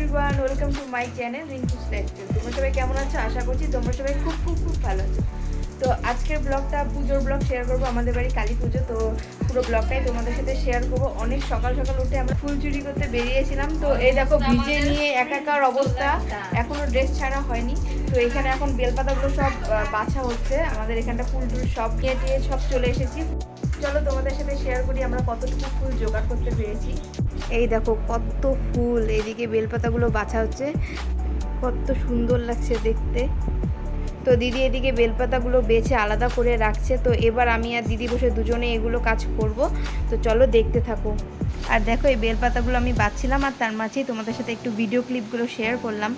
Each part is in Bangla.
Everyone, welcome to my channel Rinku's lifestyle. তোমরা সবাই কেমন আছো? আশা করছি তোমরা সবাই খুব খুব খুব ভালো আছো। তো আজকের ব্লগটা পুজোর ব্লগ শেয়ার করবো। আমাদের বাড়ি কালী পুজো, তো পুরো ব্লগটাই তোমাদের সাথে শেয়ার করবো। অনেক সকাল সকাল উঠে আমরা ফুল চুরি করতে বেরিয়েছিলাম। তো এই দেখো ভিজে নিয়ে একাকার অবস্থা, এখনও ড্রেস ছাড়া হয়নি। তো এখানে এখন বেলপাতাগুলো সব বাছা হচ্ছে। আমাদের এখানটা ফুল টুল সব কেটে সব চলে এসেছি। চলো তোমাদের সাথে শেয়ার করি আমরা কতটুকু ফুল জোগাড় করতে পেরেছি। এই দেখো কত ফুল, এদিকে বেলপাতাগুলো বাছা হচ্ছে, কত সুন্দর লাগছে দেখতে। তো দিদি এদিকে বেলপাতাগুলো বেছে আলাদা করে রাখছে। তো এবার আমি আর দিদি বসে দুজনে এগুলো কাজ করব। তো চলো দেখতে থাকো। আর দেখো এই বেলপাতাগুলো আমি বাছছিলাম, আর তার মাঝেই তোমাদের সাথে একটু ভিডিও ক্লিপগুলো শেয়ার করলাম।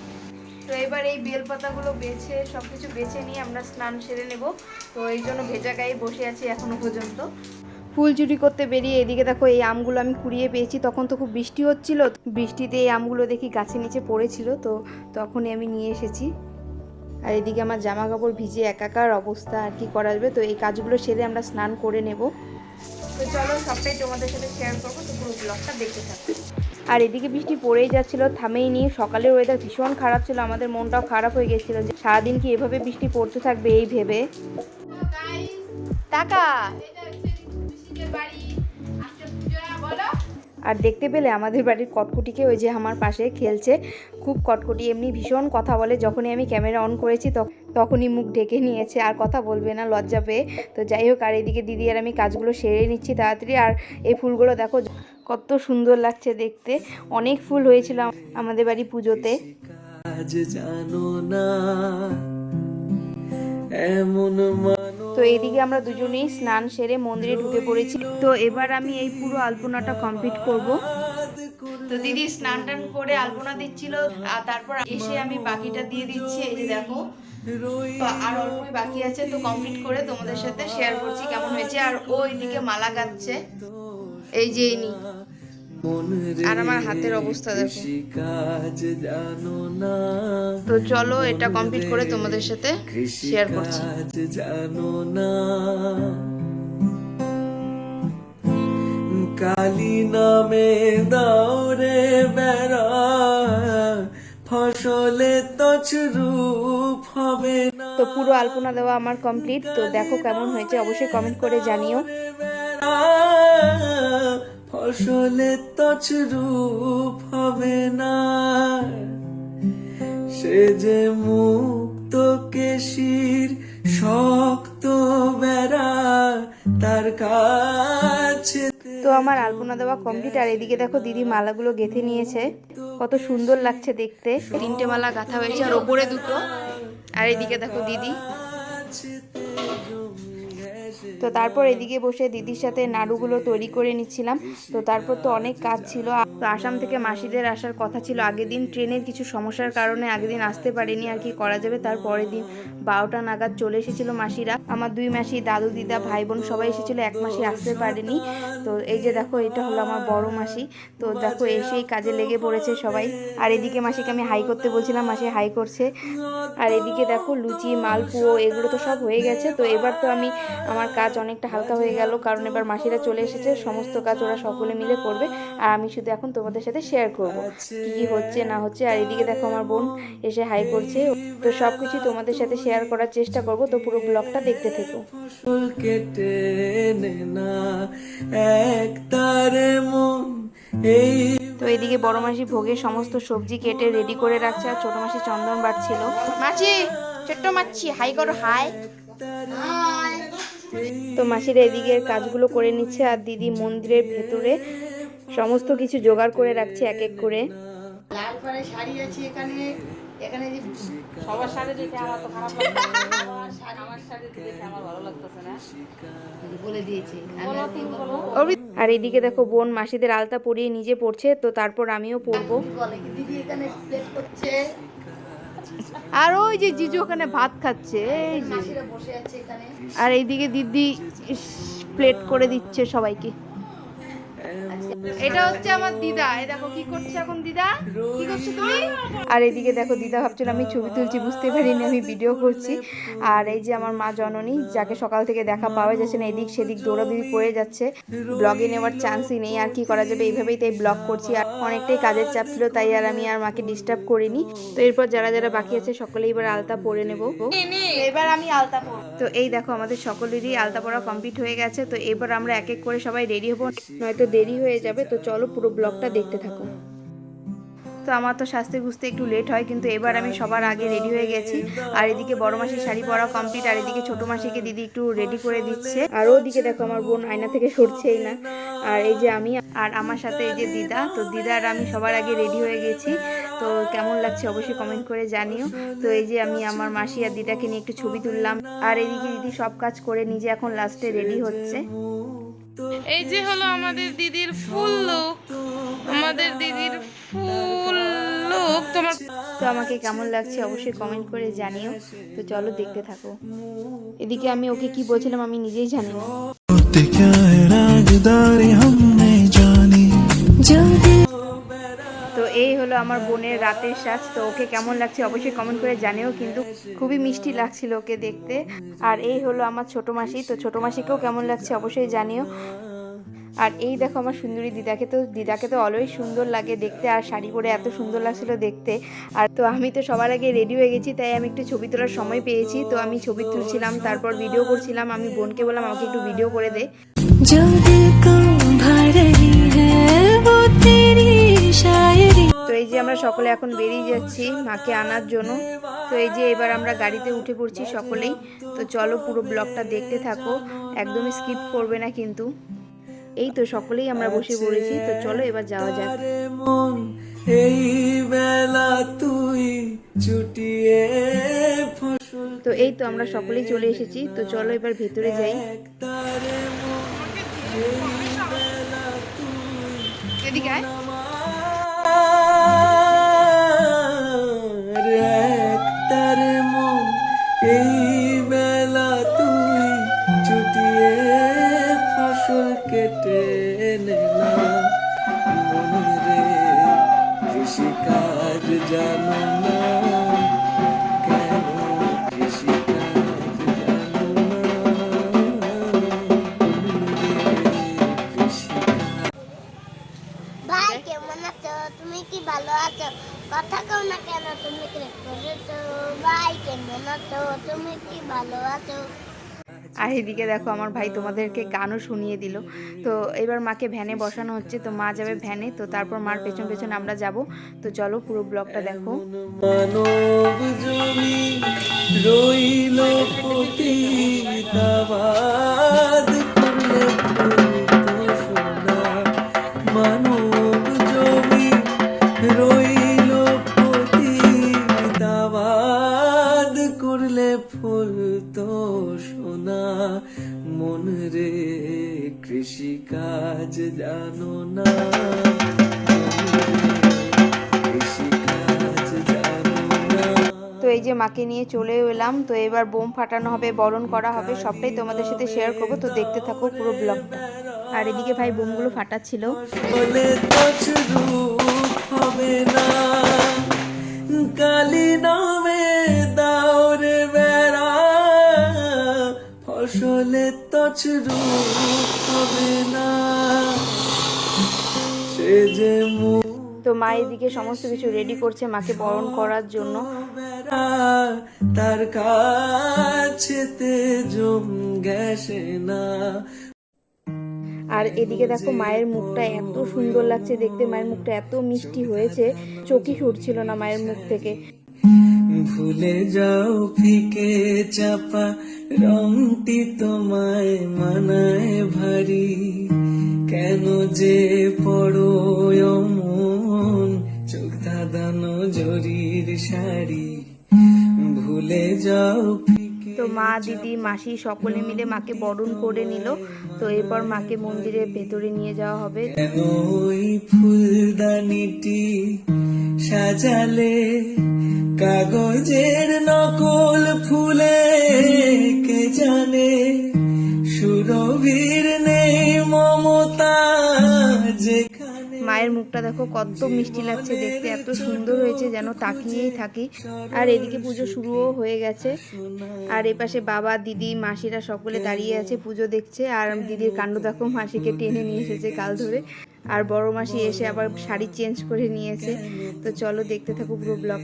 তো এবার এই বেলপাতাগুলো বেছে সব কিছু বেছে নিয়ে আমরা স্নান সেরে নেব। তো এই জন্য ভেজা গায়ে বসে আছি এখনো পর্যন্ত। ফুল চুরি করতে বেরিয়ে এদিকে দেখো এই আমগুলো আমি কুড়িয়ে পেয়েছি। তখন তো খুব বৃষ্টি হচ্ছিল, বৃষ্টিতে এই আমগুলো দেখি গাছের নিচে পড়েছিল, তো তখনই আমি নিয়ে এসেছি। আর এদিকে আমার জামা কাপড় ভিজে একাকার অবস্থা, আর কি করা যাবে। তো এই কাজগুলো সেরে আমরা স্নান করে নেব। তো চলো সবটাই তোমাদের সাথে শেয়ার করবো, তো পুরো ব্লগটা দেখতে থাকো। আর এদিকে বৃষ্টি পড়েই যাচ্ছিল, থামেই নি। সকালের ওয়েদার ভীষণ খারাপ ছিল, আমাদের মনটাও খারাপ হয়ে গেছিলো যে সারাদিন কি এভাবে বৃষ্টি পড়তে থাকবে এই ভেবে। টাকা আর দেখতে পেলে আমাদের বাড়ির কটকুটিকে, ওই যে আমার পাশে খেলছে, খুব কটকুটি, এমনি ভীষণ কথা বলে। যখনই আমি ক্যামেরা অন করেছি তখনই মুখ ঢেকে নিয়েছে, আর কথা বলবে না লজ্জা পেয়ে। তো যাই হোক, আর এদিকে দিদি আর আমি কাজগুলো সেরে নিচ্ছি তাড়াতাড়ি। আর এই ফুলগুলো দেখো কত সুন্দর লাগছে দেখতে, অনেক ফুল হয়েছিল আমাদের বাড়ি পুজোতে। তো এইদিকে আমরা দুজনেই স্নান সেরে মন্দিরে ঢুকে পড়েছি। তো এবার আমি এই পুরো আলপনাটা কমপ্লিট করব। তো দিদি স্নান টান করে আলপনা দিচ্ছিল, আর তারপর এসে আমি বাকিটা দিয়ে দিচ্ছি। এই যে দেখো আর অল্পই বাকি আছে, তো কমপ্লিট করে তোমাদের সাথে শেয়ার করছি কেমন হয়েছে। আর ও এইদিকে মালা গাচ্ছে, এই যে ইনি, আর আমার হাতের অবস্থা দেখো। তো চলো এটা কমপ্লিট করে তোমাদের সাথে শেয়ার করছি। কালী নামে দাওরে বেড়া, ফসলে তছরূপ হবে না। তো পুরো আলপনা দেওয়া আমার কমপ্লিট। তো দেখো কেমন হয়েছে, অবশ্যই কমেন্ট করে জানিও। ফসলে তছরূপ হবে না, সে যে মুক্ত কেশির শক্ত বেড়া তার কাছে। তো আমার আলপনা দেওয়া কমপ্লিট। আর এদিকে দেখো দিদি মালাগুলো গেঁথে নিয়েছে, কত সুন্দর লাগছে দেখতে। 3টে মালা গাঁথা হয়েছে, আর ওপরে 2টো। আর এদিকে দেখো দিদি। তো তারপর এদিকে বসে দিদির সাথে নাড়ুগুলো তৈরি করে নিচ্ছিলাম। তো তারপর তো অনেক কাজ ছিল। তো আসাম থেকে মাসিদের আসার কথা ছিল আগের দিন, ট্রেনের কিছু সমস্যার কারণে আগের দিন আসতে পারেনি। আর কি করা যাবে, তার পরের দিন 12টা নাগাদ চলে এসেছিল মাসিরা। আমার 2 মাসি, দাদু দিদা, ভাই বোন সবাই এসেছিল, এক মাসি আসতে পারেনি। তো এই যে দেখো এটা হলো আমার বড় মাসি। তো দেখো এসেই কাজে লেগে পড়েছে সবাই। আর এদিকে মাসিকে আমি হাই করতে বলছিলাম, মাসি হাই করছে। আর এদিকে দেখো লুচি, মালপুয়ো এগুলো তো সব হয়ে গেছে। তো এবার তো আমার কাজ অনেকটা হালকা হয়ে গেল, কারণ এবার মাসিরা চলে এসেছে, সমস্ত কাজ ওরা সকলে মিলে করবে। আর আমি শুধু এখন তোমাদের সাথে শেয়ার করব কি কি হচ্ছে না হচ্ছে। আর এদিকে দেখো আমার বোন এসে হাই করছে। তো সব কিছু তোমাদের সাথে শেয়ার করার চেষ্টা করব। তো পুরো ব্লগটা দেখতে থেকো। কেটে না এক তারে মন এই। তো এদিকে বড় মাসি ভোগে সমস্ত সবজি কেটে রেডি করে রাখছে, আর ছোট মাসি চন্দন বাটছিল। মাছি, ছোট্ট মাছি হাই করো, হাই। তো মাসিরা এদিকের কাজগুলো করে নিচ্ছে, আর দিদি মন্দিরের ভেতরে সমস্ত কিছু জোগাড় করে রাখছে এক এক করে। লাল পাড়ে শাড়ি আছে এখানে, এখানে যে সবার শাড়ি দেখে আমার তো খারাপ লাগছে, আমার শাড়ি দেখে আমার ভালো লাগতেছে না, বলে দিয়েছি। আর এদিকে দেখো বোন মাসিদের আলতা পরিয়ে নিজে পড়ছে। তো তারপর আমিও পরবো। দিদি এখানে প্লেট করছে, আর ওই যে জিজু ওখানে ভাত খাচ্ছে, এই যে। মাসিরা বসে আছে এখানে। আর এইদিকে দিদি প্লেট করে দিচ্ছে সবাইকে। আজকে এটা হচ্ছে আমার দিদা, এই দেখো কি করছে এখন দিদা, কি করছো তুমি? আর এদিকে দেখো দিদা ভাবছিল আমি ছবি তুলছি, বুঝতে পারিনি আমি ভিডিও করছি। আর এই যে আমার মা জননী, যাকে সকাল থেকে দেখা পাওয়া যাচ্ছে না, এদিক সেদিক দৌড়াদৌড়ি করে যাচ্ছে, ব্লগে নেওয়ার চান্সই নেই। আর কি করা যাবে, এইভাবেই তাই ব্লগ করছি। আর অনেকটাই কাজের চাপ ছিল, তাই আর আমি আর মাকে ডিস্টার্ব করিনি। তো এরপর যারা যারা বাকি আছে সকলে এবার আলতা পরে নেব। এবার আমি আলতা পরব। তো এই দেখো আমাদের সকলেরই আলতা পরা কমপ্লিট হয়ে গেছে। তো এবার আমরা এক এক করে সবাই রেডি হবো, নয়তো দেরি হয়ে যাবে। তো চলো পুরো ব্লগটা দেখতে থাকো। তো আমার তো সাজতে গুজতে একটু লেট হয়, কিন্তু এবার আমি সবার আগে রেডি হয়ে গেছি। আর এদিকে বড় মাসির শাড়ি পরা কমপ্লিট, আর এদিকে ছোট মাসিকে দিদি একটু রেডি করে দিচ্ছে। আর ওদিকে দেখো আমার বোন আয়না থেকে সরছেই না। আর এই যে আমি, আর আমার সাথে এই যে দিদা। তো দিদা আর আমি সবার আগে রেডি হয়ে গেছি। তো কেমন লাগছে অবশ্যই কমেন্ট করে জানিও। তো এই যে আমি আমার মাসি আর দিদাকে নিয়ে একটু ছবি তুললাম। আর এদিকে দিদি সব কাজ করে নিজে এখন লাস্টে রেডি হচ্ছে। এই যে হলো আমাদের দিদির ফুল লুক, আমাদের দিদির ফুল লুক। তোমার তো আমাকে কেমন লাগছে অবশ্যই কমেন্ট করে জানিও। তো চলো দেখতে থাকো। এদিকে আমি ওকে কি বলছিলাম আমি নিজেই জানি না। তো এই হলো আমার বোনের রাতের সাজ। তো ওকে কেমন লাগছে অবশ্যই কমেন্ট করে জানিও, কিন্তু খুবই মিষ্টি লাগছিল ওকে দেখতে। আর এই হলো আমার ছোট মাসি। তো ছোট মাসিকেও কেমন লাগছে অবশ্যই জানিও। আর এই দেখো আমার সুন্দরী দিদাকে তো অলওয়েজ সুন্দর লাগে দেখতে, আর শাড়ি পরে এত সুন্দর লাগছিল দেখতে। আর তো আমি তো সবার আগে রেডি হয়ে গেছি, তাই আমি একটু ছবি তোলার সময় পেয়েছি। তো আমি ছবি তুলছিলাম, তারপর ভিডিও করছিলাম। আমি বোনকে বললাম আমাকে একটু ভিডিও করে দে। তো এই যে আমরা সকলে এখন বেরিয়ে যাচ্ছি মাকে আনার জন্য। তো এই যে এবার আমরা গাড়িতে উঠে পড়ছি সকলেই। তো চলো পুরো ব্লগটা দেখতে থাকো, একদমই স্কিপ করবে না কিন্তু। এই তো সকলেই আমরা বসে পড়েছি। তো চলো এবার যাওয়া যাক। মন এই বেলা তুই চুটিয়ে ফসল। তো এই তো আমরা সকলেই চলে এসেছি। তো চলো এবার ভেতরে যাই। তারে মন এই বেলা তুই এদিকে আয়। তারে মন এই বেলা তুই চুটিয়ে ফসল কেটে নে না মন রে কৃষিকাজ জানো না কেন কৃষিকাজ জানো না ভাই কেমন আছো? তুমি কি ভালো আছো? কথা কও না কেন? তুমি কি করেছো? ভাই কেমন আছো? তুমি কি ভালো আছো? আর এদিকে দেখো আমার ভাই তোমাদেরকে গানও শুনিয়ে দিল। তো এবার মাকে ভ্যানে বসানো হচ্ছে। তো মা যাবে ভ্যানে, তো তারপর মার পেছন পেছন আমরা যাব। তো চলো পুরো ব্লগটা দেখো। মানব জমি রইল পতিতাবাদ করলে ফুল সোনা মানব জমি রইল পতিতাবাদ করলে ফুল তো সোনা মন রে কৃষিকাজ জানো না তো এই যে মাকে নিয়ে চলে এলাম। তো এবার বোম ফাটানো হবে, বরণ করা হবে, সবটাই তোমাদের সাথে শেয়ার করবো। তো দেখতে থাকো পুরো ব্লগটা। আর এদিকে ভাই বোমগুলো ফাটাচ্ছিল। বলে তছরূপ হবে না কালী নামে দাওরে বেড়া ফসলে তছরূপ হবে না সে যে তো মা এদিকে সমস্ত কিছু রেডি করছে মাকে বরণ করার জন্য। তার কাছেতে জম গেছে না। আর এদিকে দেখো মায়ের মুখটা এত সুন্দর লাগছে দেখতে, মায়ের মুখটা এত মিষ্টি হয়েছে, চোখই সরছিল না মায়ের মুখ থেকে। ভুলে যাও ফিকে চাপা রংটি তোমায় মানায় ভারী কেন যে পড়ো অমন চোখ ধাঁধানো জরির শাড়ি ভুলে যাও তো মা দিদি মাসি সকলে মিলে মাকে বরণ করে নিল। তো এরপর মাকে মন্দিরের ভেতরে নিয়ে যাওয়া হবে। কেন ওই ফুলদানিটি সাজালে কাগজের নকল ফুলে কে জানে সুরভির নেই মমতা যে মায়ের মুখটা দেখো কত মিষ্টি লাগছে দেখতে, এত সুন্দর হয়েছে যেন তাকিয়েই থাকি। আর এদিকে পুজো শুরুও হয়ে গেছে। আর এপাশে বাবা, দিদি, মাসিরা সকলে দাঁড়িয়ে আছে, পুজো দেখছে। আর দিদির কাণ্ড দেখো, মাসিকে টেনে নিয়ে এসেছে গাল ধরে। আর বড় মাসি এসে আবার শাড়ি চেঞ্জ করে নিয়েছে। তো চলো দেখতে থাকো পুরো ব্লগ।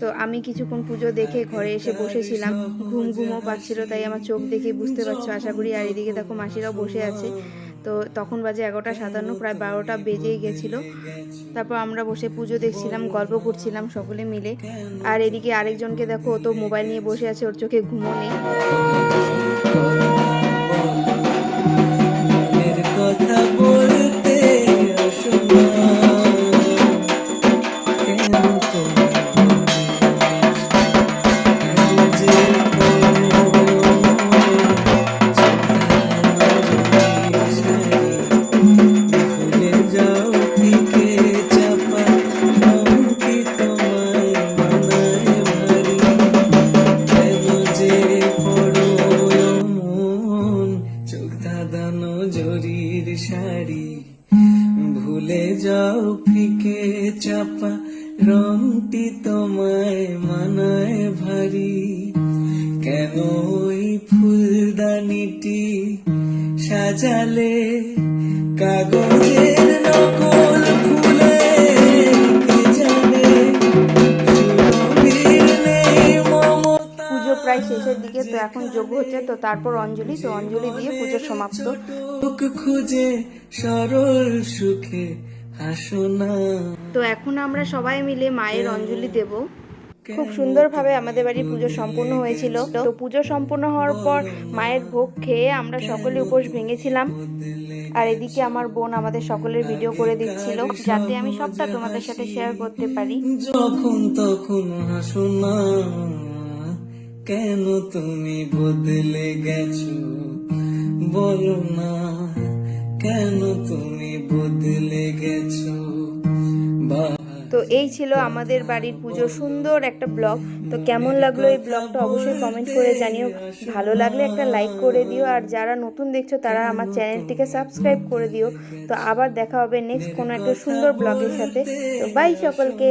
তো আমি কিছুক্ষণ পুজো দেখে ঘরে এসে বসেছিলাম, ঘুমও পাচ্ছিল, তাই আমার চোখ দেখে বুঝতে পারছো আশা করি। আর এদিকে দেখো মাসিরাও বসে আছে। তো তখন বাজে 11:57, প্রায় 12টা বেজেই গেছিলো। তারপর আমরা বসে পুজো দেখছিলাম, গল্প করছিলাম সকলে মিলে। আর এদিকে আরেকজনকে দেখো, ও তো মোবাইল নিয়ে বসে আছে, ওর চোখে ঘুমও নেই। মনের কথা বলতে আসো না, কেন তুমি যে ভুলে যাও ফিকে চাপা রঙটি তোমায় মানায় ভারী, কেন যে পড়ো মন চোখ ধাঁধানো জরির শাড়ি, ভুলে যাও ফিকে চাপা রঙটি তোমায় মানায় ভারী, কেন ওই ফুলদানিটি সাজালে কাগজের নকল ফুলে, কে জানে সুরভির নেই মমতা। পুজো প্রায় শেষের দিকে, তো এখন যজ্ঞ হচ্ছে, তো তারপর অঞ্জলি, তো অঞ্জলি দিয়ে পুজো সমাপ্ত। চোখ খুঁজে সরল সুখে হাসো না। তো এখন আমরা সবাই মিলে মায়ের অঞ্জলি দেব। খুব সুন্দরভাবে আমাদের বাড়ির পুজো সম্পূর্ণ হয়েছিল। তো পুজো সম্পূর্ণ হওয়ার পর মায়ের ভোগ খেয়ে আমরা সকলে উপোস ভেঙেছিলাম। আর এদিকে আমার বোন আমাদের সকলের ভিডিও করে দিচ্ছিল, যাতে আমি সবটা তোমাদের সাথে শেয়ার করতে পারি। যখন তখন হাসো না, কেন তুমি বদলে গেছো বলো না, কেন তুমি বদলে গেছো। তো এই ছিল আমাদের বাড়ির পুজো, সুন্দর একটা ব্লগ। তো কেমন লাগলো এই ব্লগটা অবশ্যই কমেন্ট করে জানিও। ভালো লাগলে একটা লাইক করে দিও, আর যারা নতুন দেখছো তারা আমার চ্যানেলটিকে সাবস্ক্রাইব করে দিও। তো আবার দেখা হবে নেক্সট কোনো একটা সুন্দর ব্লগের সাথে। তো বাই সকলকে।